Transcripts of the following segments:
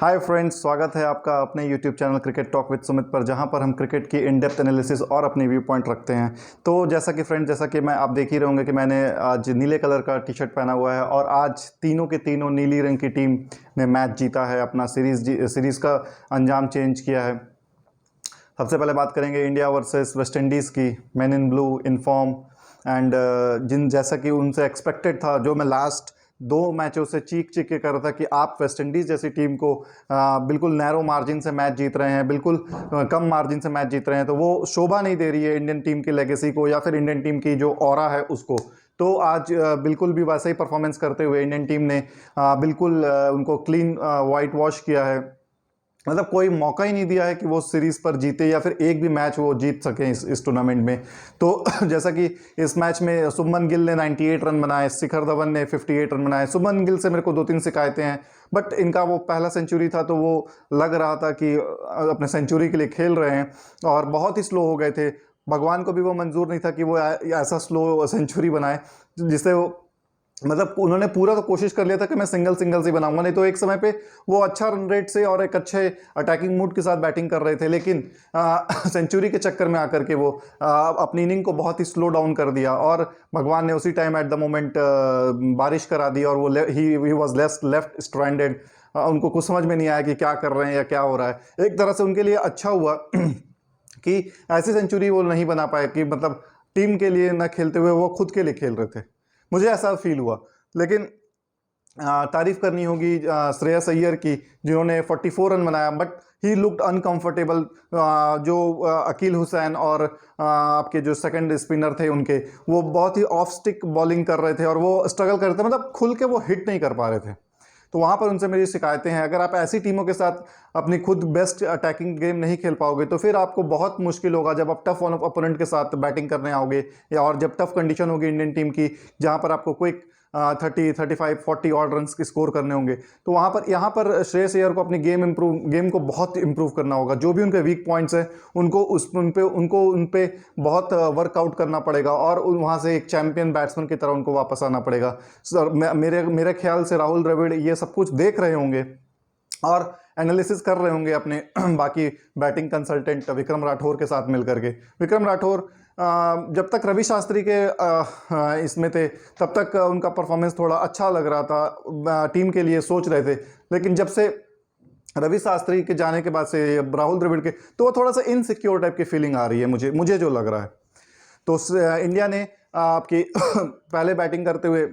Hi friends, स्वागत है आपका अपने YouTube channel cricket talk with Sumit पर, जहां पर हम क्रिकेट की इन डेप्थ एनालिसिस और अपनी व्यू पॉइंट रखते हैं। तो जैसा कि मैं आप देख ही रहे होंगे कि मैंने आज नीले कलर का टी शर्ट पहना हुआ है और आज तीनों के तीनों नीली रंग की टीम ने मैच जीता है, अपना सीरीज़ का अंजाम चेंज किया है। सबसे पहले बात करेंगे इंडिया वर्सेस वेस्ट इंडीज़ की। Man in blue, in form and जैसा कि उनसे एक्सपेक्टेड था, जो मैं लास्ट 2 मैचों से चीख के कर रहा था कि आप वेस्ट इंडीज़ जैसी टीम को बिल्कुल नैरो मार्जिन से मैच जीत रहे हैं, बिल्कुल कम मार्जिन से मैच जीत रहे हैं, तो वो शोभा नहीं दे रही है इंडियन टीम की लेगेसी को या फिर इंडियन टीम की जो ऑरा है उसको। तो आज बिल्कुल भी वैसा ही परफॉर्मेंस करते हुए इंडियन टीम ने बिल्कुल उनको क्लीन वाइट वॉश किया है। मतलब कोई मौका ही नहीं दिया है कि वो सीरीज़ पर जीते या फिर एक भी मैच वो जीत सकें इस टूर्नामेंट में। तो जैसा कि इस मैच में शुभमन गिल ने 98 रन बनाए, शिखर धवन ने 58 रन बनाए। शुभमन गिल से मेरे को 2-3 शिकायतें हैं, बट इनका वो पहला सेंचुरी था तो वो लग रहा था कि अपने सेंचुरी के लिए खेल रहे हैं और बहुत ही स्लो हो गए थे। भगवान को भी वो मंजूर नहीं था कि वो ऐसा स्लो सेंचुरी बनाए जिससे वो, मतलब उन्होंने पूरा तो कोशिश कर लिया था कि मैं सिंगल्स ही बनाऊंगा, नहीं तो एक समय पे वो अच्छा रन रेट से और एक अच्छे अटैकिंग मूड के साथ बैटिंग कर रहे थे, लेकिन सेंचुरी के चक्कर में आकर के वो अपनी इनिंग को बहुत ही स्लो डाउन कर दिया और भगवान ने उसी टाइम एट द मोमेंट बारिश करा दी और वो ही वॉज लेफ्ट स्ट्रैंडेड। उनको कुछ समझ में नहीं आया कि क्या कर रहे हैं या क्या हो रहा है। एक तरह से उनके लिए अच्छा हुआ कि ऐसी सेंचुरी वो नहीं बना पाए कि मतलब टीम के लिए ना खेलते हुए वो खुद के लिए खेल रहे थे, मुझे ऐसा फील हुआ। लेकिन तारीफ करनी होगी श्रेयस अय्यर की, जिन्होंने 44 रन बनाया, बट ही लुक्ड अनकंफर्टेबल। जो अकील हुसैन और आपके जो सेकंड स्पिनर थे उनके, वो बहुत ही ऑफ स्टिक बॉलिंग कर रहे थे और वो स्ट्रगल कर रहे थे, मतलब खुल के वो हिट नहीं कर पा रहे थे। तो वहाँ पर उनसे मेरी शिकायतें हैं। अगर आप ऐसी टीमों के साथ अपनी खुद बेस्ट अटैकिंग गेम नहीं खेल पाओगे तो फिर आपको बहुत मुश्किल होगा जब आप टफ अपोनेंट के साथ बैटिंग करने आओगे, या और जब टफ कंडीशन होगी इंडियन टीम की, जहाँ पर आपको क्विक 30, 35, 40 ऑड रन स्कोर करने होंगे, तो वहाँ पर यहाँ पर श्रेयस अय्यर को अपनी गेम को बहुत इंप्रूव करना होगा। जो भी उनके वीक पॉइंट्स हैं उन पे बहुत वर्कआउट करना पड़ेगा और वहाँ से एक चैंपियन बैट्समैन की तरह उनको वापस आना पड़ेगा। सर, मेरे ख्याल से राहुल द्रविड़ ये सब कुछ देख रहे होंगे और एनालिसिस कर रहे होंगे अपने बाकी बैटिंग कंसल्टेंट विक्रम राठौर के साथ मिलकर के। विक्रम राठौर जब तक रवि शास्त्री के इसमें थे तब तक उनका परफॉर्मेंस थोड़ा अच्छा लग रहा था, टीम के लिए सोच रहे थे, लेकिन जब से रवि शास्त्री के जाने के बाद से राहुल द्रविड़ के, तो वो थोड़ा सा इनसिक्योर टाइप की फीलिंग आ रही है मुझे जो लग रहा है। तो इंडिया ने आपकी पहले बैटिंग करते हुए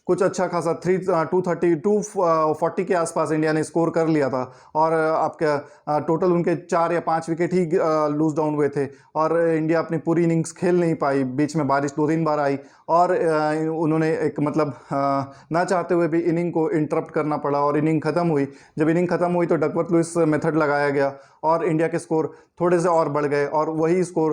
कुछ अच्छा खासा 240 के आसपास इंडिया ने स्कोर कर लिया था और आपका टोटल उनके 4 या 5 विकेट ही लूज डाउन हुए थे और इंडिया अपनी पूरी इनिंग्स खेल नहीं पाई। बीच में बारिश 2-3 बार आई और उन्होंने एक मतलब ना चाहते हुए भी इनिंग को इंटरप्ट करना पड़ा और इनिंग ख़त्म हुई। जब इनिंग ख़त्म हुई तो डकवर्थ लुइस मेथड लगाया गया और इंडिया के स्कोर थोड़े से और बढ़ गए और वही स्कोर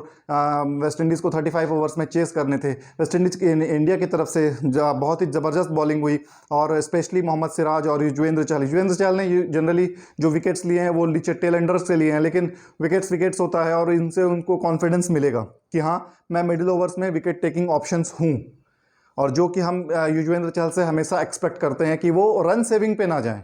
वेस्ट इंडीज़ को 35 ओवर्स में चेस करने थे। वेस्ट इंडीज़ की इंडिया की तरफ से बहुत ही ज़बरदस्त बॉलिंग हुई और स्पेशली मोहम्मद सिराज और युजवेंद्र चहल ने जनरली जो विकेट्स लिए हैं वो नीचे टेल एंडर्स से लिए हैं, लेकिन विकेट्स होता है और इनसे उनको कॉन्फिडेंस मिलेगा कि हाँ, मैं मिडिल ओवर्स में विकेट टेकिंग ऑप्शंस हूँ, और जो कि हम युजवेंद्र चहल से हमेशा एक्सपेक्ट करते हैं कि वो रन सेविंग पे ना जाएं।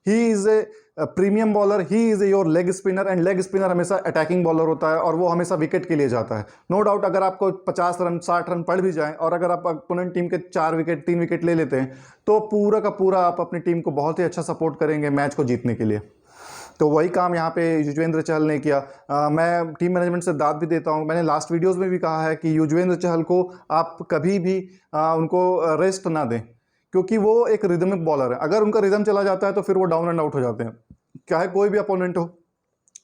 He is a premium bowler, he is your leg spinner, and leg spinner हमेशा अटैकिंग बॉलर होता है और वो हमेशा विकेट के लिए जाता है। नो डाउट, अगर आपको 50 रन 60 रन पड़ भी जाएं और अगर आप अपोनेंट टीम के 3 विकेट ले लेते हैं तो पूरा का पूरा आप अपनी टीम को बहुत ही अच्छा सपोर्ट करेंगे मैच को जीतने के लिए। तो वही काम यहाँ पे युजवेंद्र चहल ने किया। मैं टीम मैनेजमेंट से दाद भी देता हूँ। मैंने लास्ट वीडियोज़ में भी कहा है कि युजवेंद्र चहल को आप कभी भी उनको रेस्ट ना दें, क्योंकि वो एक रिदमिक बॉलर है। अगर उनका रिदम चला जाता है तो फिर वो डाउन एंड आउट हो जाते हैं, चाहे कोई भी अपोनेंट हो।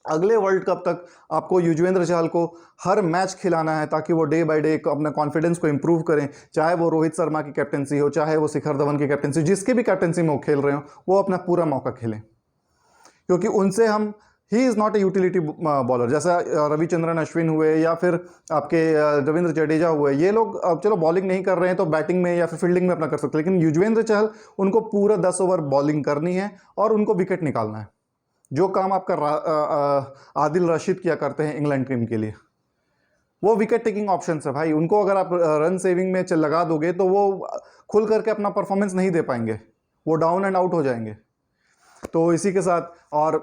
अगले वर्ल्ड कप तक आपको युजवेंद्र चहल को हर मैच खिलाना है ताकि वो डे बाय डे अपने कॉन्फिडेंस को इंप्रूव करें, चाहे वो रोहित शर्मा की कैप्टनसी हो, चाहे वो शिखर धवन की कैप्टनसी, जिसकी भी कैप्टनसी में वो खेल रहे हो, वो अपना पूरा मौका खेलें, क्योंकि उनसे हम he is not a utility bowler. जैसा रविचंद्रन अश्विन हुए या फिर आपके रविंद्र जडेजा हुए, ये लोग चलो बॉलिंग नहीं कर रहे हैं तो बैटिंग में या फिर फील्डिंग में अपना कर सकते हैं, लेकिन युजवेंद्र चहल उनको पूरा 10 ओवर बॉलिंग करनी है और उनको विकेट निकालना है, जो काम आपका आदिल रशीद किया करते हैं इंग्लैंड टीम के लिए। वो विकेट टेकिंग ऑप्शन है भाई, उनको अगर आप रन सेविंग में लगा दोगे तो वो खुल करके अपना परफॉर्मेंस नहीं दे पाएंगे, वो डाउन एंड आउट हो जाएंगे। तो इसी के साथ और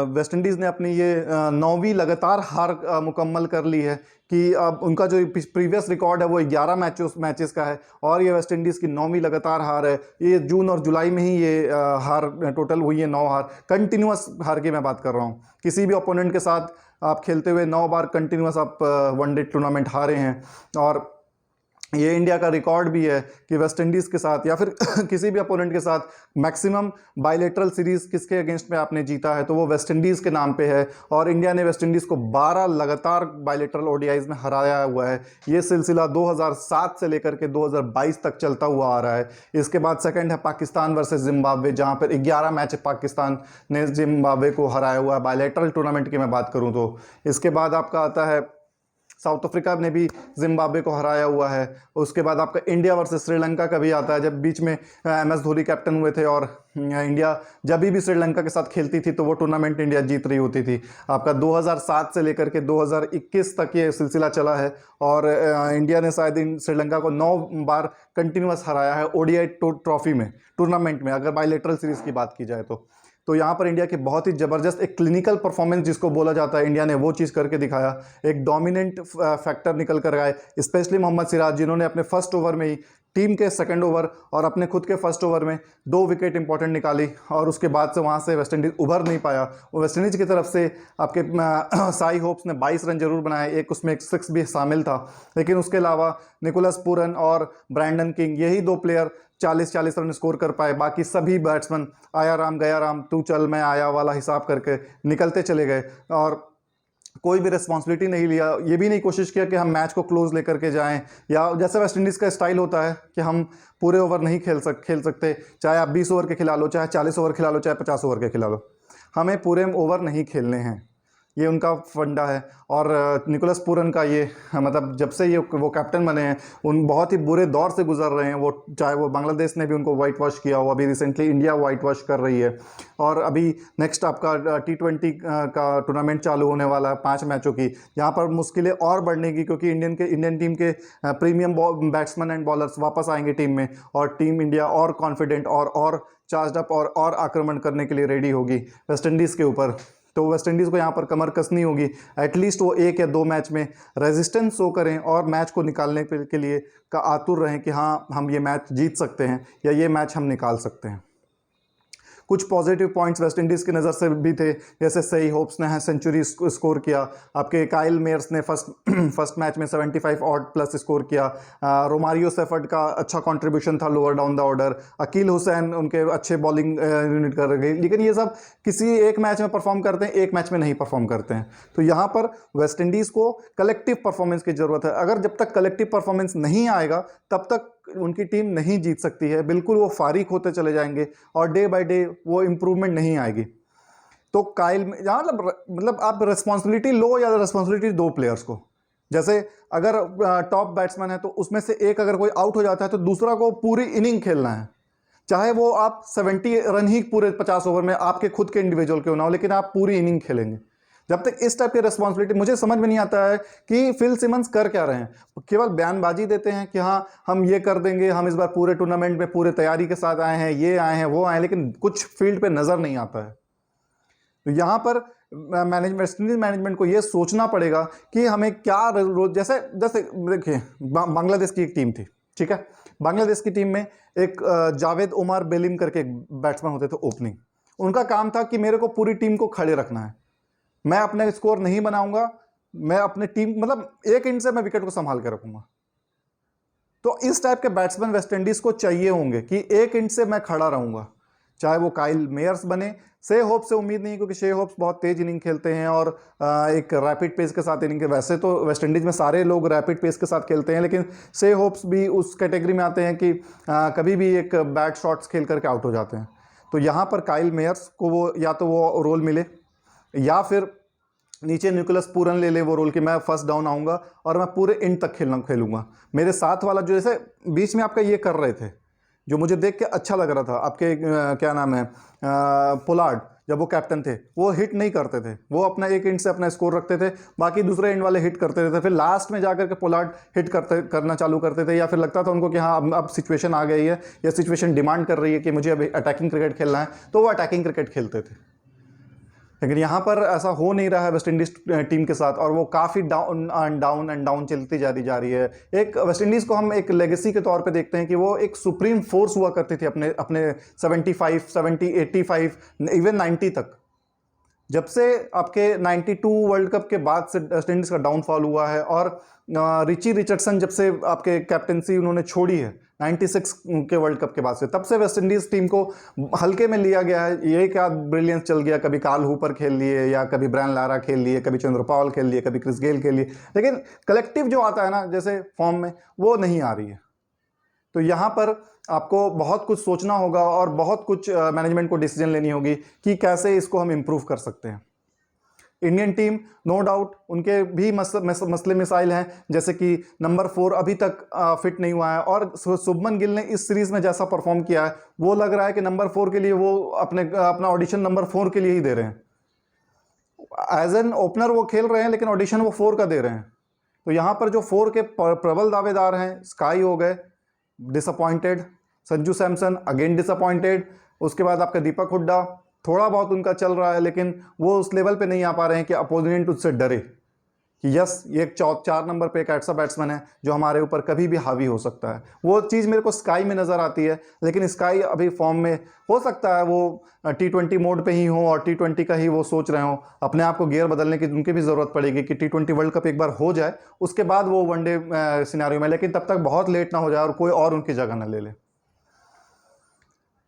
वेस्ट इंडीज़ ने अपनी ये 9वीं लगातार हार मुकम्मल कर ली है कि अब उनका जो प्रीवियस रिकॉर्ड है वो 11 मैचेस का है और ये वेस्ट इंडीज़ की 9वीं लगातार हार है। ये जून और जुलाई में ही ये हार टोटल हुई है, 9 हार, कंटिन्यूस हार की मैं बात कर रहा हूँ। किसी भी ओपोनेंट के साथ आप खेलते हुए 9 बार कंटिन्यूस आप वनडे टूर्नामेंट हारे हैं। और ये इंडिया का रिकॉर्ड भी है कि वेस्ट इंडीज़ के साथ या फिर किसी भी अपोनेंट के साथ मैक्सिमम बायलेटरल सीरीज़ किसके अगेंस्ट में आपने जीता है तो वो वेस्ट इंडीज़ के नाम पे है। और इंडिया ने वेस्ट इंडीज़ को 12 लगातार बायलेटरल ओडीआईज़ में हराया हुआ है। ये सिलसिला 2007 से लेकर के 2022 तक चलता हुआ आ रहा है। इसके बाद सेकंड है पाकिस्तान वर्सेस जिम्बाब्वे, जहाँ पर 11 मैच पाकिस्तान ने जिम्बाब्वे को हराया हुआ है बायलेटरल टूर्नामेंट की मैं बात करूँ तो। इसके बाद आपका आता है साउथ अफ्रीका ने भी जिम्बाब्वे को हराया हुआ है। उसके बाद आपका इंडिया वर्सेस श्रीलंका का भी आता है, जब बीच में MS धोनी कैप्टन हुए थे और इंडिया जब भी श्रीलंका के साथ खेलती थी तो वो टूर्नामेंट इंडिया जीत रही होती थी। आपका 2007 से लेकर के 2021 तक ये सिलसिला चला है और इंडिया ने शायद श्रीलंका को 9 बार कंटिन्यूस हराया है ओडीआई ट्रॉफी में, टूर्नामेंट में, अगर बायलेटरल सीरीज़ की बात की जाए तो यहाँ पर इंडिया की बहुत ही ज़बरदस्त एक क्लिनिकल परफॉर्मेंस जिसको बोला जाता है, इंडिया ने वो चीज़ करके दिखाया। एक डोमिनेंट फैक्टर निकल कर आए, स्पेशली मोहम्मद सिराज, जिन्होंने अपने फर्स्ट ओवर में ही टीम के सेकंड ओवर और अपने खुद के फर्स्ट ओवर में 2 विकेट इंपॉर्टेंट निकाली और उसके बाद से वहाँ से वेस्ट इंडीज़ उभर नहीं पाया। वो वेस्ट इंडीज़ की तरफ से आपके साई होप्स ने 22 रन जरूर बनाए, एक उसमें एक 6 भी शामिल था, लेकिन उसके अलावा निकोलस पूरन और ब्रैंडन किंग, यही 2 प्लेयर 40-40 रन स्कोर कर पाए। बाकी सभी बैट्समैन आया राम गया राम, तू चल मैं आया वाला हिसाब करके निकलते चले गए और कोई भी रिस्पॉन्सिबिलिटी नहीं लिया। ये भी नहीं कोशिश किया कि हम मैच को क्लोज लेकर के जाएं, या जैसे वेस्ट इंडीज़ का स्टाइल होता है कि हम पूरे ओवर नहीं खेल सकते, चाहे आप 20 ओवर के खिला लो, चाहे 40 ओवर खिला लो, चाहे 50 ओवर के खिला लो, हमें पूरे ओवर नहीं खेलने हैं। ये उनका फंडा है। और निकोलस पूरन का ये मतलब जब से ये वो कैप्टन बने हैं उन बहुत ही बुरे दौर से गुजर रहे हैं वो, चाहे वो बांग्लादेश ने भी उनको वाइट वॉश किया हो, अभी रिसेंटली इंडिया वाइट वॉश कर रही है और अभी नेक्स्ट आपका T20 का टूर्नामेंट चालू होने वाला है 5 मैचों की। यहाँ पर मुश्किलें और बढ़नेगी क्योंकि इंडियन टीम के प्रीमियम बैट्समैन एंड बॉलर्स वापस आएंगे टीम में और टीम इंडिया और कॉन्फिडेंट और चार्ज अप और आक्रमण करने के लिए रेडी होगी वेस्ट इंडीज़ के ऊपर। तो वेस्ट इंडीज़ को यहाँ पर कमर कसनी होगी, एटलीस्ट वो 1 या 2 मैच में रेजिस्टेंस शो करें और मैच को निकालने के लिए का आतुर रहें कि हाँ हम ये मैच जीत सकते हैं या ये मैच हम निकाल सकते हैं। कुछ पॉजिटिव पॉइंट्स वेस्ट इंडीज़ की नज़र से भी थे, जैसे सही होप्स ने सेंचुरी स्कोर किया, आपके काइल मेयर्स ने फर्स्ट मैच में 75 ऑड प्लस स्कोर किया, रोमारियो सेफर्ड का अच्छा कंट्रीब्यूशन था lower down the order, Akeal Hosein उनके अच्छे बॉलिंग यूनिट कर गए, लेकिन ये सब किसी एक मैच में परफॉर्म करते हैं, एक मैच में नहीं परफॉर्म करते हैं। तो यहाँ पर वेस्ट इंडीज़ को कलेक्टिव परफॉर्मेंस की ज़रूरत है। अगर जब तक कलेक्टिव परफॉर्मेंस नहीं आएगा तब तक उनकी टीम नहीं जीत सकती है, बिल्कुल वो फारिग होते चले जाएंगे और डे बाय डे वो इम्प्रूवमेंट नहीं आएगी। तो काइल में यहाँ मतलब आप रिस्पॉन्सिबिलिटी लो या रिस्पॉन्सिबिलिटी दो प्लेयर्स को, जैसे अगर टॉप बैट्समैन है तो उसमें से एक अगर कोई आउट हो जाता है तो दूसरा को पूरी इनिंग खेलना है, चाहे वो आप 70 रन ही पूरे 50 ओवर में आपके खुद के इंडिविजुअल क्यों ना हो, लेकिन आप पूरी इनिंग खेलेंगे। जब तक इस टाइप की रिस्पॉन्सिबिलिटी, मुझे समझ में नहीं आता है कि फिल सिमंस कर क्या रहे हैं, केवल बयानबाजी देते हैं कि हाँ हम ये कर देंगे, हम इस बार पूरे टूर्नामेंट में पूरे तैयारी के साथ आए हैं, ये आए हैं वो आए हैं, लेकिन कुछ फील्ड पे नज़र नहीं आता है। तो यहाँ पर मैनेजमेंट को ये सोचना पड़ेगा कि हमें क्या जैसे देखिए बांग्लादेश की एक टीम थी, ठीक है, बांग्लादेश की टीम में एक जावेद उमर बेलिम करके एक बैट्समैन होते थे ओपनिंग, उनका काम था कि मेरे को पूरी टीम को खड़े रखना है, मैं अपने स्कोर नहीं बनाऊंगा, मैं अपने टीम मतलब 1 इंच से मैं विकेट को संभाल के रखूंगा। तो इस टाइप के बैट्समैन वेस्ट इंडीज को चाहिए होंगे कि 1 इंच से मैं खड़ा रहूंगा, चाहे वो काइल मेयर्स बने। शे होप्स से उम्मीद नहीं, क्योंकि शे होप्स बहुत तेज इनिंग खेलते हैं और एक रैपिड पेस के साथ इनिंग, वैसे तो वेस्ट इंडीज़ में सारे लोग रैपिड पेस के साथ खेलते हैं, लेकिन शे होप्स भी उस कैटेगरी में आते हैं कि कभी भी एक बैड शॉट्स खेल करके आउट हो जाते हैं। तो यहाँ पर काइल मेयर्स को वो या तो वो रोल मिले या फिर नीचे निकोलस पूरन ले वो रोल कि मैं फर्स्ट डाउन आऊँगा और मैं पूरे एंड तक खेलूँगा। मेरे साथ वाला जो जैसे बीच में आपका ये कर रहे थे, जो मुझे देख के अच्छा लग रहा था, आपके क्या नाम है पोलार्ड, जब वो कैप्टन थे, वो हिट नहीं करते थे, वो अपना एक एंड से अपना स्कोर रखते थे, बाकी दूसरे एंड वाले हिट करते थे, फिर लास्ट में जाकर के पोलार्ड हिट करना चालू करते थे, या फिर लगता था उनको कि हाँ अब सिचुएशन आ गई है या सिचुएशन डिमांड कर रही है कि मुझे अभी अटैकिंग क्रिकेट खेलना है, तो वो अटैकिंग क्रिकेट खेलते थे। लेकिन यहाँ पर ऐसा हो नहीं रहा है वेस्ट इंडीज़ टीम के साथ, और वो काफ़ी down and down and down चलती जा रही है। एक वेस्ट इंडीज़ को हम एक लेगेसी के तौर पे देखते हैं कि वो एक सुप्रीम फोर्स हुआ करती थी अपने अपने 75, 70, 85, इवन 90 तक। जब से आपके 92 वर्ल्ड कप के बाद से वेस्ट इंडीज़ का डाउनफॉल हुआ है, और रिची रिचर्डसन जब से आपके कैप्टनसी उन्होंने छोड़ी है 96 के वर्ल्ड कप के बाद से, तब से वेस्ट इंडीज़ टीम को हल्के में लिया गया है। ये क्या ब्रिलियंस चल गया, कभी कार्ल हूपर खेल लिए, या कभी ब्रायन लारा खेल लिए, कभी चंद्रपाल खेल लिए, कभी क्रिस गेल खेल लिए, लेकिन कलेक्टिव जो आता है ना जैसे फॉर्म में, वो नहीं आ रही है। तो यहाँ पर आपको बहुत कुछ सोचना होगा और बहुत कुछ मैनेजमेंट को डिसीजन लेनी होगी कि कैसे इसको हम इम्प्रूव कर सकते हैं। इंडियन टीम नो डाउट उनके भी मसले मिसाइल हैं, जैसे कि नंबर 4 अभी तक फिट नहीं हुआ है, और शुभमन गिल ने इस सीरीज में जैसा परफॉर्म किया है, वो लग रहा है कि नंबर 4 के लिए वो अपना ऑडिशन नंबर 4 के लिए ही दे रहे हैं। एज एन ओपनर वो खेल रहे हैं, लेकिन ऑडिशन वो 4 का दे रहे हैं। तो यहाँ पर जो 4 के प्रबल दावेदार हैं, स्काई हो गए disappointed, Sanju Samson again disappointed, उसके बाद आपका दीपक हुड्डा थोड़ा बहुत उनका चल रहा है, लेकिन वो उस लेवल पे नहीं आ पा रहे हैं कि अपोनेंट उससे डरे कि यस ये एक 4 नंबर पे एक ऐसा बैट्समैन है जो हमारे ऊपर कभी भी हावी हो सकता है। वो चीज़ मेरे को स्काई में नज़र आती है, लेकिन स्काई अभी फॉर्म में हो सकता है वो T20 मोड पे ही हो और T20 का ही वो सोच रहे हो, अपने आप को गियर बदलने की उनकी भी ज़रूरत पड़ेगी कि T20 वर्ल्ड कप एक बार हो जाए, उसके बाद वो वनडे सिनेरियो में, लेकिन तब तक बहुत लेट ना हो जाए और कोई और उनकी जगह ना ले ले।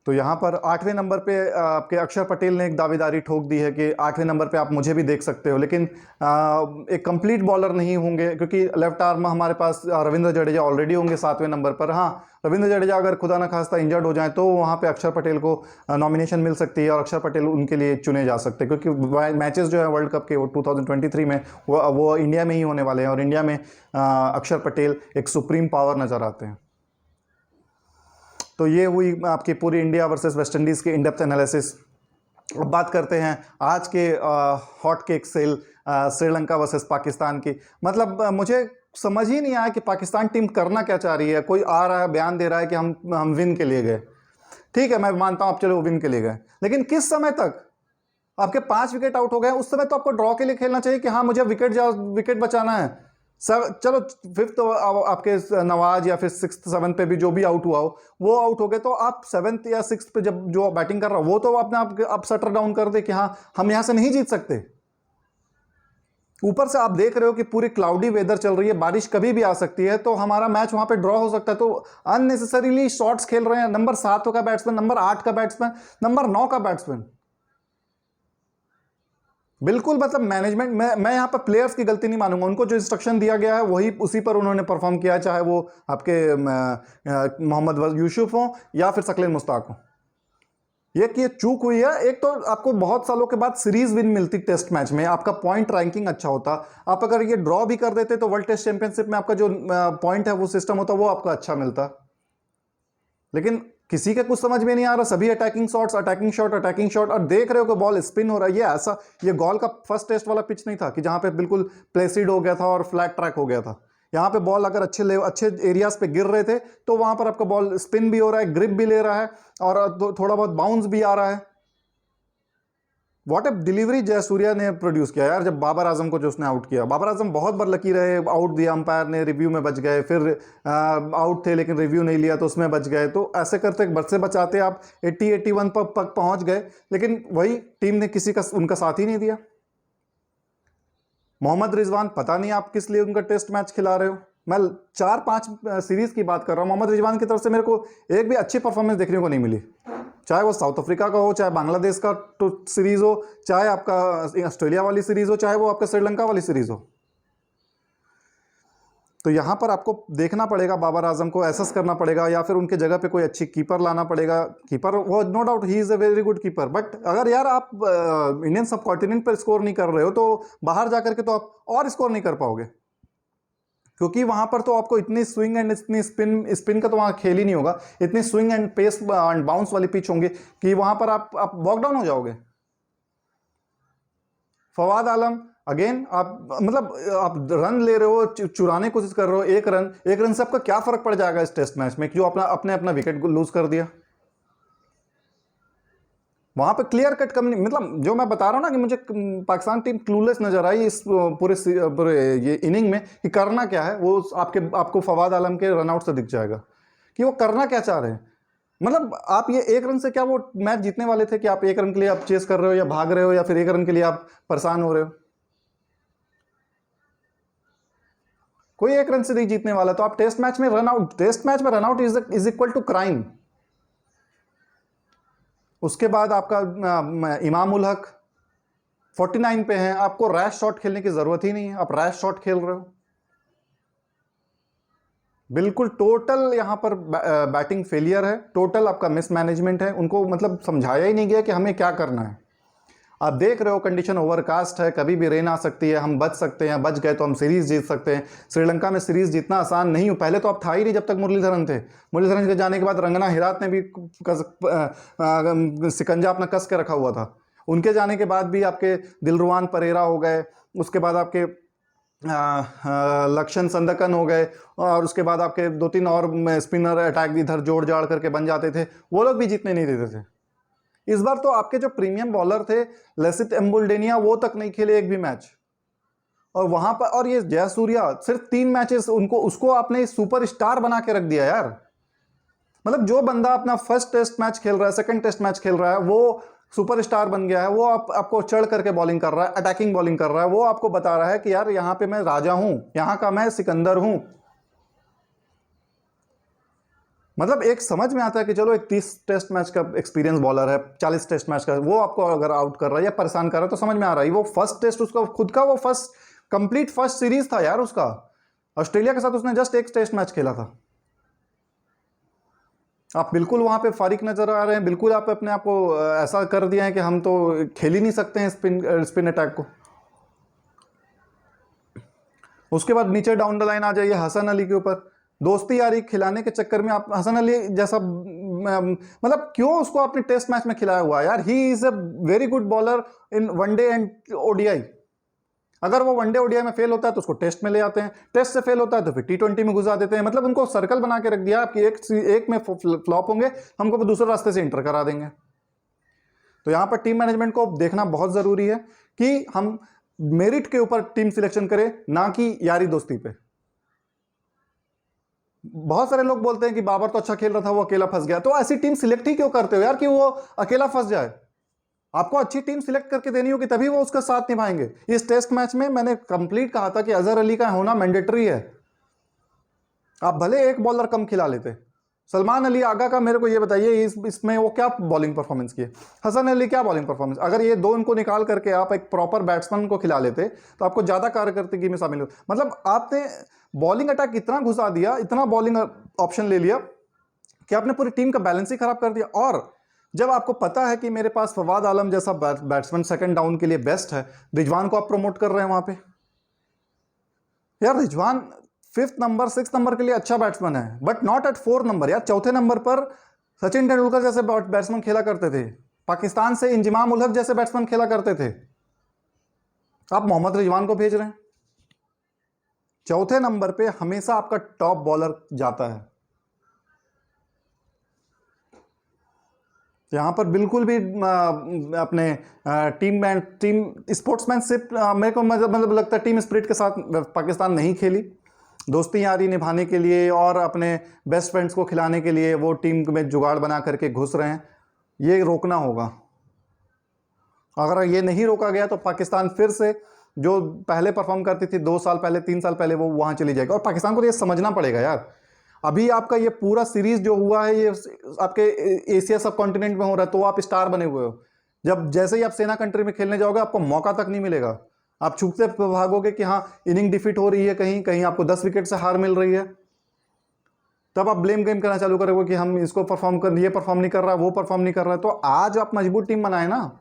तो यहाँ पर 8वें नंबर पे आपके अक्षर पटेल ने एक दावेदारी ठोक दी है कि 8वें नंबर पे आप मुझे भी देख सकते हो, लेकिन एक कंप्लीट बॉलर नहीं होंगे, क्योंकि लेफ्ट आर्म हमारे पास रविंद्र जडेजा ऑलरेडी होंगे 7वें नंबर पर। हाँ, रविंद्र जडेजा अगर खुदा न खास्ता इंजर्ड हो जाए तो वहाँ पे अक्षर पटेल को नॉमिनेशन मिल सकती है और अक्षर पटेल उनके लिए चुने जा सकते हैं, क्योंकि मैचेस जो है वर्ल्ड कप के 2023 में वो इंडिया में ही होने वाले हैं, और इंडिया में अक्षर पटेल एक सुप्रीम पावर नज़र आते हैं। तो ये हुई आपकी पूरी इंडिया वर्सेस वेस्ट इंडीज़ की इनडेप्थ एनालिसिस। अब बात करते हैं आज के hot cake sale Sri Lanka versus Pakistan की। मतलब मुझे समझ ही नहीं आया कि पाकिस्तान टीम करना क्या चाह रही है। कोई आ रहा है बयान दे रहा है कि हम विन के लिए गए, ठीक है मैं मानता हूँ आप चलो विन के लिए गए, लेकिन किस समय तक? आपके 5 विकेट आउट हो गए, उस समय तो आपको ड्रॉ के लिए खेलना चाहिए कि हाँ मुझे विकेट बचाना है। चलो 5th आपके नवाज या फिर 6th 7th पे भी जो भी आउट हुआ हो वो आउट हो गए, तो आप 7th या 6th पे जब जो बैटिंग कर रहा हो वो तो अपने आप शटर डाउन कर दे कि हाँ हम यहां से नहीं जीत सकते। ऊपर से आप देख रहे हो कि पूरी क्लाउडी वेदर चल रही है, बारिश कभी भी आ सकती है, तो हमारा मैच वहां पे ड्रॉ हो सकता है। तो अननेसेसरीली शॉट्स खेल रहे हैं नंबर 7 का बैट्समैन, नंबर 8 का बैट्समैन, नंबर 9 का बैट्समैन। बिल्कुल मतलब मैनेजमेंट, मैं यहाँ पर प्लेयर्स की गलती नहीं मानूंगा, उनको जो इंस्ट्रक्शन दिया गया है वही उसी पर उन्होंने परफॉर्म किया, चाहे वो आपके मोहम्मद यूसुफ हो या फिर शकील मुश्ताक हो। ये चूक हुई है। एक तो आपको बहुत सालों के बाद सीरीज विन मिलती टेस्ट मैच में, आपका पॉइंट रैंकिंग अच्छा होता, आप अगर ये ड्रॉ भी कर देते तो वर्ल्ड टेस्ट चैंपियनशिप में आपका जो पॉइंट है वो सिस्टम होता वो आपका अच्छा मिलता। लेकिन किसी का कुछ समझ में नहीं आ रहा, सभी अटैकिंग शॉट्स, अटैकिंग शॉट, और देख रहे हो कि बॉल स्पिन हो रहा है। ये गॉल का फर्स्ट टेस्ट वाला पिच नहीं था कि जहां पे बिल्कुल प्लेसिड हो गया था और फ्लैट ट्रैक हो गया था। यहाँ पे बॉल अगर अच्छे एरियाज पे गिर रहे थे तो वहां पर आपका बॉल स्पिन भी हो रहा है, ग्रिप भी ले रहा है और थोड़ा बहुत बाउंस भी आ रहा है। व्हाट ए डिलीवरी जयसूर्या ने प्रोड्यूस किया यार, जब बाबर आजम को जो उसने आउट किया। बाबर आजम बहुत बार लकी रहे, आउट दिया अंपायर ने, रिव्यू में बच गए, फिर आउट थे लेकिन रिव्यू नहीं लिया तो उसमें बच गए। तो ऐसे करते बच्चे बचाते आप 80-81 पर पहुंच गए, लेकिन वही टीम ने किसी का उनका साथ ही नहीं दिया। मोहम्मद रिजवान, पता नहीं आप किस लिए उनका टेस्ट मैच खिला रहे हो। मैं 4-5 सीरीज की बात कर रहा हूँ, मोहम्मद रिजवान की तरफ से मेरे को एक भी अच्छी परफॉर्मेंस देखने को नहीं मिली, चाहे वो साउथ अफ्रीका का हो, चाहे बांग्लादेश का सीरीज हो, चाहे आपका ऑस्ट्रेलिया वाली सीरीज हो, चाहे वो आपका श्रीलंका वाली सीरीज हो। तो यहां पर आपको देखना पड़ेगा, बाबर आजम को एसेस करना पड़ेगा, या फिर उनके जगह पे कोई अच्छी कीपर लाना पड़ेगा। कीपर वो no doubt he is a very good keeper, but अगर यार आप इंडियन सब कॉन्टिनेंट पर स्कोर नहीं कर रहे हो तो बाहर जाकर के तो आप और स्कोर नहीं कर पाओगे, क्योंकि वहां पर तो आपको इतनी स्विंग एंड इतनी स्पिन का तो वहां खेल ही नहीं होगा, इतनी swing and pace and bounce वाली पिच होंगी कि वहां पर आप वॉक डाउन हो जाओगे। फवाद आलम अगेन, आप मतलब आप रन ले रहे हो, चुराने की कोशिश कर रहे हो, एक रन से आपका क्या फर्क पड़ जाएगा इस टेस्ट मैच में, जो अपना विकेट विकेट लूज कर दिया। वहां पे क्लियर कट कम नहीं, मतलब जो मैं बता रहा हूं ना कि मुझे पाकिस्तान टीम क्लूलेस नजर आई इस पूरे ये इनिंग में कि करना क्या है। वो आपको फवाद आलम के रनआउट से दिख जाएगा कि वो करना क्या चाह रहे हैं। मतलब आप ये एक रन से क्या वो मैच जीतने वाले थे कि आप एक रन के लिए आप चेस कर रहे हो या भाग रहे हो, या फिर एक रन के लिए आप परेशान हो रहे हो। कोई एक रन से नहीं जीतने वाला। तो आप टेस्ट मैच में run out is equal to crime. उसके बाद आपका इमाम उल हक 49 पे हैं, आपको रैश शॉट खेलने की जरूरत ही नहीं है, आप रैश शॉट खेल रहे हो। बिल्कुल टोटल यहां पर बैटिंग फेलियर है, टोटल आपका मिसमैनेजमेंट है। उनको मतलब समझाया ही नहीं गया कि हमें क्या करना है। आप देख रहे हो कंडीशन ओवरकास्ट है, कभी भी रेन आ सकती है, हम बच सकते हैं, बच गए तो हम सीरीज जीत सकते हैं। श्रीलंका में सीरीज जीतना आसान नहीं हो, पहले तो आप था ही नहीं जब तक मुरलीधरन थे। मुरलीधरन के जाने के बाद रंगना हिरात ने भी सिकंजा अपना कस के रखा हुआ था। उनके जाने के बाद भी आपके दिलरुआन परेरा हो गए, उसके बाद आपके लक्षण संदकन हो गए, और उसके बाद आपके 2-3 और स्पिनर अटैक इधर जोड़ जाड़ करके बन जाते थे, वो लोग भी जीतने नहीं देते थे। इस बार तो आपके जो प्रीमियम बॉलर थे लसित एम्बुल्डेनिया, वो तक नहीं खेले एक भी मैच। और वहां पर, और ये जयसूर्या सिर्फ 3 मैचेस, उसको आपने सुपर स्टार बना के रख दिया यार। मतलब जो बंदा अपना फर्स्ट टेस्ट मैच खेल रहा है, सेकंड टेस्ट मैच खेल रहा है, वो सुपरस्टार बन गया है। वो आपको चढ़ करके बॉलिंग कर रहा है, अटैकिंग बॉलिंग कर रहा है। वो आपको बता रहा है कि यार यहां पे मैं राजा हूं, यहां का मैं सिकंदर हूं। मतलब एक समझ में आता है कि चलो एक 30 टेस्ट मैच का एक्सपीरियंस बॉलर है, 40 टेस्ट मैच का, वो आपको अगर आउट कर रहा है या परेशान कर रहा है तो समझ में आ रहा है। वो फर्स्ट टेस्ट उसका खुद का, वो कंप्लीट फर्स्ट सीरीज था यार उसका। ऑस्ट्रेलिया के साथ उसने जस्ट एक टेस्ट मैच खेला था। आप बिल्कुल वहां पे फारिक नजर आ रहे हैं, बिल्कुल आप अपने आप को ऐसा कर दिया है कि हम तो खेल ही नहीं सकते हैं स्पिन अटैक को। उसके बाद नीचे डाउन द लाइन आ जाइए हसन अली के ऊपर। दोस्ती यारी खिलाने के चक्कर में आप हसन अली जैसा मतलब क्यों उसको आपने टेस्ट मैच में खिलाया हुआ है यार। ही is a very good bowler in one day and ODI. अगर वो वनडे ओडीआई में फेल होता है तो उसको टेस्ट में ले आते हैं, टेस्ट से फेल होता है तो फिर T20 में घुसा देते हैं। मतलब उनको सर्कल बना के रख दिया आपकी, एक में फ्लॉप होंगे, हमको दूसरे रास्ते से इंटर करा देंगे। तो यहां पर टीम मैनेजमेंट को देखना बहुत जरूरी है कि हम मेरिट के ऊपर टीम सिलेक्शन करें, ना कि यारी दोस्ती पे। बहुत सारे लोग बोलते हैं कि बाबर तो अच्छा खेल रहा था, वो अकेला फंस गया। तो ऐसी टीम सिलेक्ट ही क्यों करते हो यार कि वो अकेला फंस जाए। आपको अच्छी टीम सिलेक्ट करके देनी होगी, तभी वो उसका साथ निभाएंगे। इस टेस्ट मैच में मैंने कंप्लीट कहा था कि अजहर अली का होना मैंडेटरी है। आप भले एक बॉलर कम खिला लेते। सलमान अली आगा का मेरे को ये बताइए इसमें वो क्या बॉलिंग परफॉर्मेंस किए, हसन अली क्या बॉलिंग परफॉर्मेंस। अगर ये दो इनको निकाल करके आप एक प्रॉपर बैट्समैन को खिला लेते तो आपको ज्यादा कार्यकर्दगी में शामिल हो। मतलब आपने बॉलिंग अटैक इतना घुसा दिया, इतना बॉलिंग ऑप्शन ले लिया कि आपने पूरी टीम का बैलेंस ही खराब कर दिया। और जब आपको पता है कि मेरे पास फवाद आलम जैसा बैट्समैन सेकंड डाउन के लिए बेस्ट है, रिजवान को आप प्रमोट कर रहे हैं वहां पे। यार Rizwan 5th number 6th number के लिए अच्छा बैट्समैन है, बट नॉट एट 4 नंबर। यार चौथे नंबर पर सचिन तेंदुलकर जैसे बैट्समैन खेला करते थे, पाकिस्तान से इंजिमाम उल हक जैसे बैट्समैन खेला करते थे। आप मोहम्मद रिजवान को भेज रहे हैं। चौथे नंबर पे हमेशा आपका टॉप बॉलर जाता है। यहां पर बिल्कुल भी अपने टीम स्पोर्ट्समैनशिप मेरे को मतलब लगता है टीम स्पिरिट के साथ पाकिस्तान नहीं खेली। दोस्ती यारी निभाने के लिए और अपने बेस्ट फ्रेंड्स को खिलाने के लिए वो टीम में जुगाड़ बना करके घुस रहे हैं। ये रोकना होगा। अगर ये नहीं रोका गया तो पाकिस्तान फिर से जो पहले परफॉर्म करती थी 2 साल पहले 3 साल पहले, वो वहां चली जाएगी। और पाकिस्तान को तो ये समझना पड़ेगा यार, अभी आपका ये पूरा सीरीज जो हुआ है ये आपके एशिया सब कॉन्टिनेंट में हो रहा है, तो आप स्टार बने हुए हो। जब जैसे ही आप सेना कंट्री में खेलने जाओगे आपको मौका तक नहीं मिलेगा। आप छुपते भागोगे कि हाँ इनिंग डिफीट हो रही है, कहीं कहीं आपको 10 विकेट से हार मिल रही है, तब आप ब्लेम गेम करना चालू करोगे कि हम इसको ये परफॉर्म नहीं कर रहा, वो परफॉर्म नहीं कर रहा है। तो आज आप मजबूत टीम बनाए ना,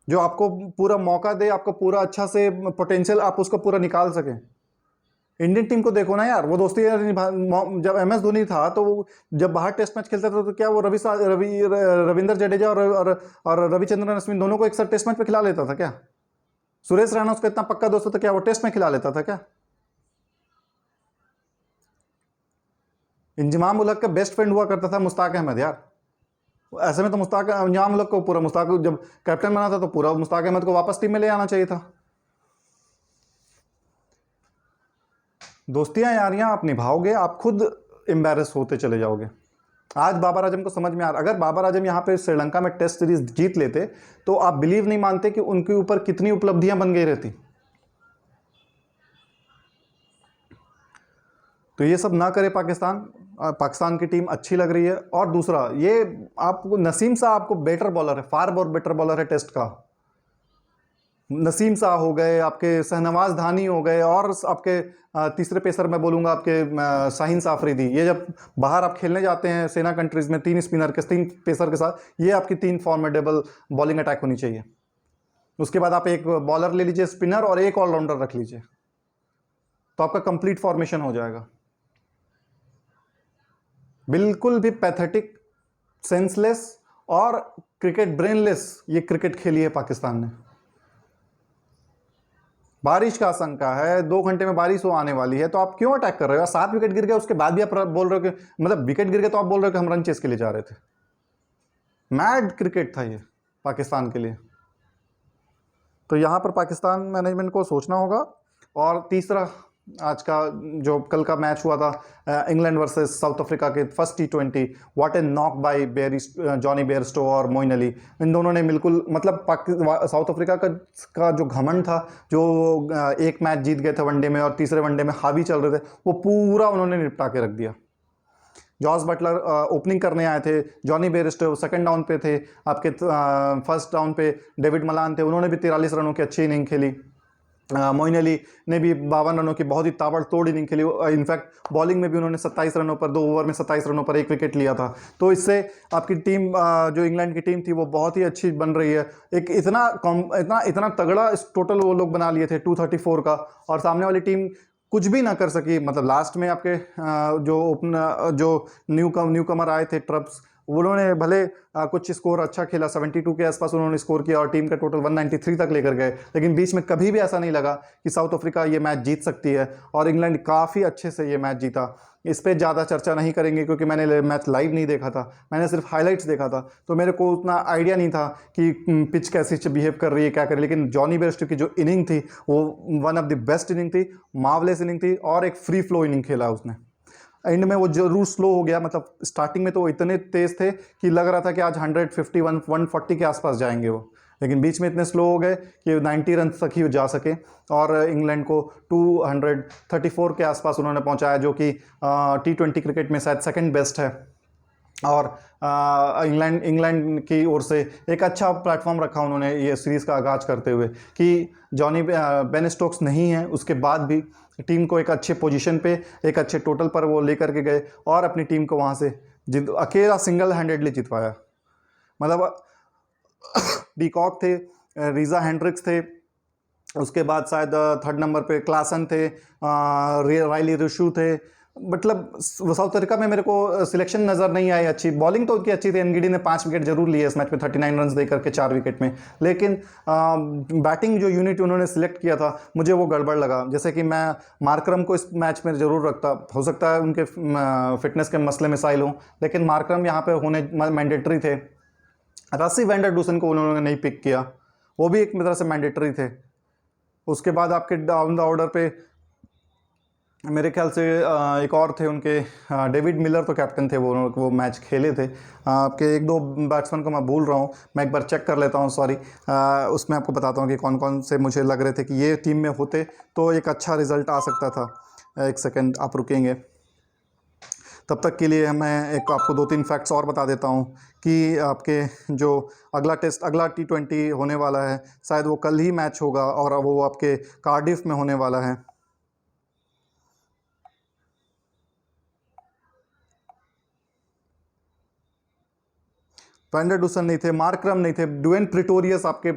जो आपको पूरा मौका दे, आपको पूरा अच्छा से पोटेंशियल आप उसको पूरा निकाल सके। इंडियन टीम को देखो ना यार, वो दोस्ती जब MS धोनी था तो जब बाहर टेस्ट मैच खेलता था तो क्या वो रविंद्र जडेजा और रविचंद्रन अश्विन दोनों को एक साथ टेस्ट मैच पे खिला लेता था क्या? सुरेश रैना उसका इतना पक्का दोस्त था, क्या वो टेस्ट में खिला लेता था क्या? इंजमाम उलग का बेस्ट फ्रेंड हुआ करता था मुश्ताक अहमद यार। ऐसे में तो मुश्ताक इंजमाम उलग को पूरा मुश्ताक जब कैप्टन बना था तो पूरा मुश्ताक अहमद को वापस टीम में ले आना चाहिए था। दोस्तियां यारियां आप निभाओगे, आप खुद एम्बेरस होते चले जाओगे। आज बाबर आजम को समझ में आ रहा, अगर बाबर आजम यहाँ पे श्रीलंका में टेस्ट सीरीज जीत लेते तो आप बिलीव नहीं मानते कि उनके ऊपर कितनी उपलब्धियां बन गई रहती। तो ये सब ना करे पाकिस्तान। पाकिस्तान की टीम अच्छी लग रही है। और दूसरा ये आपको नसीम शाह आपको बेटर बॉलर है, फार बहुत बेटर बॉलर है टेस्ट का। नसीम शाह हो गए, आपके शहनवाज धानी हो गए, और आपके तीसरे पेसर मैं बोलूँगा आपके शाहीन आफरीदी। ये जब बाहर आप खेलने जाते हैं सेना कंट्रीज़ में, 3 पेसर के साथ, ये आपकी 3 फॉर्मेडेबल बॉलिंग अटैक होनी चाहिए। उसके बाद आप एक बॉलर ले लीजिए स्पिनर और एक ऑलराउंडर रख लीजिए, तो आपका कंप्लीट फॉर्मेशन हो जाएगा। बिल्कुल भी पैथेटिक, सेंसलेस और क्रिकेट ब्रेनलेस ये क्रिकेट खेली है पाकिस्तान ने। बारिश का आशंका है, 2 घंटे में बारिश हो आने वाली है, तो आप क्यों अटैक कर रहे हो? 7 विकेट गिर गए, उसके बाद भी आप बोल रहे हो कि मतलब विकेट गिर गए तो आप बोल रहे हो कि हम रन चेस के लिए जा रहे थे। मैड क्रिकेट था ये पाकिस्तान के लिए। तो यहाँ पर पाकिस्तान मैनेजमेंट को सोचना होगा। और तीसरा, आज का जो कल का मैच हुआ था इंग्लैंड वर्सेस साउथ अफ्रीका के first T20, what A knock by Jonny Bairstow और मोइन अली। इन दोनों ने बिल्कुल मतलब साउथ अफ्रीका का जो घमंड था, जो एक मैच जीत गए थे वनडे में और तीसरे वनडे में हावी चल रहे थे, वो पूरा उन्होंने निपटा के रख दिया। जॉस बटलर ओपनिंग करने आए थे, जॉनी बेयरस्टो सेकंड डाउन पे थे, आपके फर्स्ट डाउन पे डेविड मलान थे, उन्होंने भी 43 रनों की अच्छी इनिंग खेली। मोइन अली ने भी 52 रनों की बहुत ही ताबड़तोड़ इनिंग खेली। इनफैक्ट बॉलिंग में भी उन्होंने 27 रनों पर 2 ओवर में 27 रनों पर 1 विकेट लिया था। तो इससे आपकी टीम जो इंग्लैंड की टीम थी वो बहुत ही अच्छी बन रही है। एक इतना इतना इतना तगड़ा टोटल वो लोग बना लिए थे 234 का, और सामने वाली टीम कुछ भी ना कर सकी। मतलब लास्ट में आपके जो न्यू कमर आए थे ट्रप्स, उन्होंने भले कुछ स्कोर अच्छा खेला, 72 के आसपास उन्होंने स्कोर किया और टीम का टोटल 193 तक लेकर गए, लेकिन बीच में कभी भी ऐसा नहीं लगा कि साउथ अफ्रीका ये मैच जीत सकती है। और इंग्लैंड काफ़ी अच्छे से ये मैच जीता। इस पर ज़्यादा चर्चा नहीं करेंगे क्योंकि मैंने मैच लाइव नहीं देखा था, मैंने सिर्फ हाइलाइट्स देखा था, तो मेरे को उतना आइडिया नहीं था कि पिच कैसी बिहेव कर रही है, क्या कर रही है। लेकिन जॉनी बेयरस्टो की जो इनिंग थी वो one of the best inning थी, मार्वलेस इनिंग थी, और एक फ्री फ्लो इनिंग खेला उसने। एंड में वो जरूर स्लो हो गया, मतलब स्टार्टिंग में तो वो इतने तेज थे कि लग रहा था कि आज 150 140 के आसपास जाएंगे वो, लेकिन बीच में इतने स्लो हो गए कि 90 रन तक ही जा सके और इंग्लैंड को 234 के आसपास उन्होंने पहुंचाया, जो कि T20 क्रिकेट में शायद सेकंड बेस्ट है। और इंग्लैंड की ओर से एक अच्छा प्लेटफॉर्म रखा उन्होंने ये सीरीज़ का आगाज करते हुए कि जॉनी बेन स्टोक्स नहीं है, उसके बाद भी टीम को एक अच्छे पोजीशन पे, एक अच्छे टोटल पर वो लेकर के गए और अपनी टीम को वहाँ से अकेला सिंगल हैंडेडली जितवाया। मतलब डीकॉक थे, रीजा हेंड्रिक्स थे, उसके बाद शायद 3rd नंबर पे क्लासन थे, राइली रिशु थे। मतलब साउथ अफ्रीका में मेरे को सिलेक्शन नज़र नहीं आई अच्छी। बॉलिंग तो उनकी अच्छी थी, एनगिडी ने 5 विकेट जरूर लिए इस मैच में 39 रन दे करके 4 विकेट में, लेकिन बैटिंग जो यूनिट उन्होंने सिलेक्ट किया था मुझे वो गड़बड़ लगा। जैसे कि मैं मार्करम को इस मैच में ज़रूर रखता, हो सकता है उनके फिटनेस के मसले मिसाइल हों, लेकिन मार्करम यहाँ पर होने मैंडेटरी थे। रसी वैंडर डूसन को उन्होंने नहीं पिक किया, वो भी एक तरह से मैंडेटरी थे। उसके बाद आपके डाउन द ऑर्डर पे मेरे ख्याल से एक और थे उनके, डेविड मिलर तो कैप्टन थे, वो मैच खेले थे। आपके 1-2 बैट्समैन को मैं भूल रहा हूँ, मैं एक बार चेक कर लेता हूँ, सॉरी। उसमें आपको बताता हूँ कि कौन कौन से मुझे लग रहे थे कि ये टीम में होते तो एक अच्छा रिजल्ट आ सकता था। एक सेकेंड आप रुकेंगे, तब तक के लिए मैं एक आपको 2-3 फैक्ट्स और बता देता हूँ कि आपके जो अगला T20 होने वाला है, शायद वो कल ही मैच होगा और वो आपके कार्डिफ में होने वाला है। वैंडर डूसन नहीं थे, मार्करम नहीं थे, ड्वेन प्रिटोरियस आपके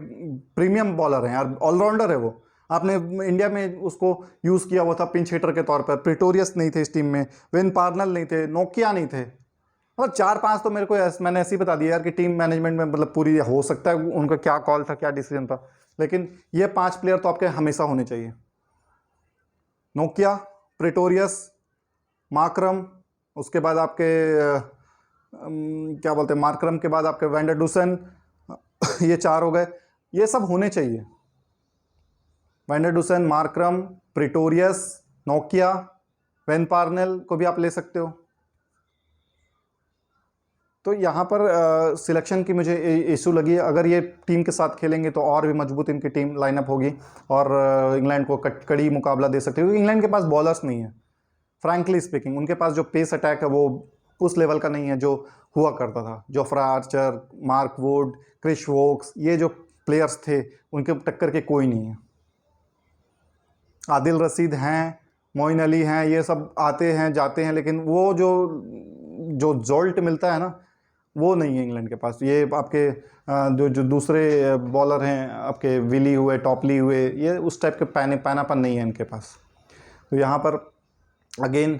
प्रीमियम बॉलर हैं यार, ऑलराउंडर है वो। आपने इंडिया में उसको यूज़ किया हुआ था पिंच हिटर के तौर पर। प्रिटोरियस नहीं थे इस टीम में, वेन पार्नल नहीं थे, नोकिया नहीं थे। और 4-5 तो मेरे को मैंने ऐसे ही बता दिया यार कि टीम मैनेजमेंट में मतलब पूरी, हो सकता है उनका क्या कॉल था, क्या डिसीजन था, लेकिन ये 5 प्लेयर तो आपके हमेशा होने चाहिए। नोकिया, प्रेटोरियस, मार्करम, उसके बाद आपके क्या बोलते हैं, मार्करम के बाद आपके वैंडर डूसन, ये 4 हो गए, ये सब होने चाहिए। Wander Dussen, Markram, Pretorius, Nokia, Wayne Parnell को भी आप ले सकते हो। तो यहाँ पर सिलेक्शन की मुझे इशू लगी है। अगर ये टीम के साथ खेलेंगे तो और भी मजबूत इनकी टीम लाइनअप होगी और इंग्लैंड को कड़ी मुकाबला दे सकती है, क्योंकि इंग्लैंड के पास बॉलर्स नहीं है। फ्रैंकली स्पीकिंग, उनके पास जो पेस अटैक है वो उस लेवल का नहीं है जो हुआ करता था। Jofra Archer, Mark Wood, Chris Woakes, ये जो प्लेयर्स थे उनके टक्कर के कोई नहीं है। आदिल रशीद हैं, मोइन अली हैं, ये सब आते हैं जाते हैं, लेकिन वो जो जोल्ट मिलता है ना, वो नहीं है इंग्लैंड के पास। ये आपके जो दूसरे बॉलर हैं, आपके विली हुए, टॉपली हुए, ये उस टाइप के पैनापन नहीं है इनके पास। तो यहाँ पर अगेन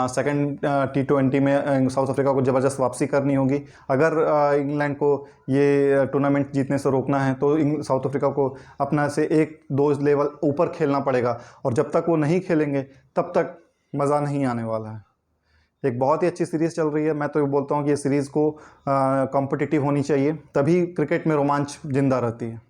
सेकंड T20 में साउथ अफ्रीका को ज़बरदस्त वापसी करनी होगी। अगर इंग्लैंड को ये टूर्नामेंट जीतने से रोकना है तो साउथ अफ्रीका को अपना से 1-2 लेवल ऊपर खेलना पड़ेगा, और जब तक वो नहीं खेलेंगे तब तक मज़ा नहीं आने वाला है। एक बहुत ही अच्छी सीरीज़ चल रही है। मैं तो बोलता हूँ कि ये सीरीज़ को कॉम्पिटिटिव होनी चाहिए, तभी क्रिकेट में रोमांच जिंदा रहती है।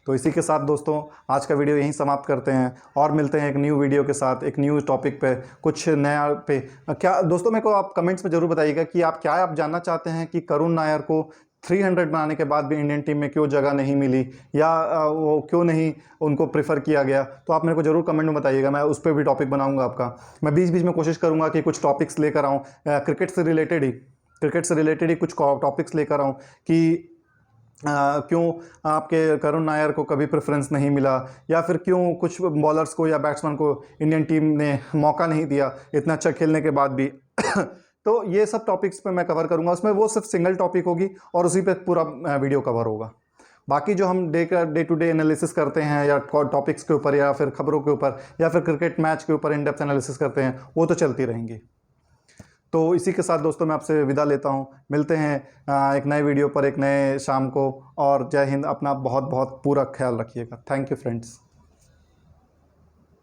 तो इसी के साथ दोस्तों आज का वीडियो यहीं समाप्त करते हैं और मिलते हैं एक न्यू वीडियो के साथ, एक न्यू टॉपिक पे, कुछ नया पे। क्या दोस्तों, मेरे को आप कमेंट्स में ज़रूर बताइएगा कि आप जानना चाहते हैं कि करुण नायर को 300 बनाने के बाद भी इंडियन टीम में क्यों जगह नहीं मिली, या वो क्यों नहीं उनको प्रेफर किया गया। तो आप मेरे को ज़रूर कमेंट में बताइएगा, मैं उस पर भी टॉपिक बनाऊँगा आपका। मैं बीच बीच में कोशिश करूँगा कि कुछ टॉपिक्स लेकर आऊँ, क्रिकेट से रिलेटेड ही कुछ टॉपिक्स लेकर आऊँ कि क्यों आपके करुण नायर को कभी प्रेफरेंस नहीं मिला, या फिर क्यों कुछ बॉलर्स को या बैट्समैन को इंडियन टीम ने मौका नहीं दिया इतना अच्छा खेलने के बाद भी। तो ये सब टॉपिक्स पे मैं कवर करूंगा। उसमें वो सिर्फ सिंगल टॉपिक होगी और उसी पे पूरा वीडियो कवर होगा। बाकी जो हम डे टू डे एनालिसिस करते हैं या टॉपिक्स के ऊपर या फिर खबरों के ऊपर या फिर क्रिकेट मैच के ऊपर इन डेप्थ एनालिसिस करते हैं, वो तो चलती रहेंगी। तो इसी के साथ दोस्तों मैं आपसे विदा लेता हूँ। मिलते हैं एक नए वीडियो पर एक नए शाम को, और जय हिंद। अपना बहुत बहुत पूरा ख्याल रखिएगा। Thank you friends.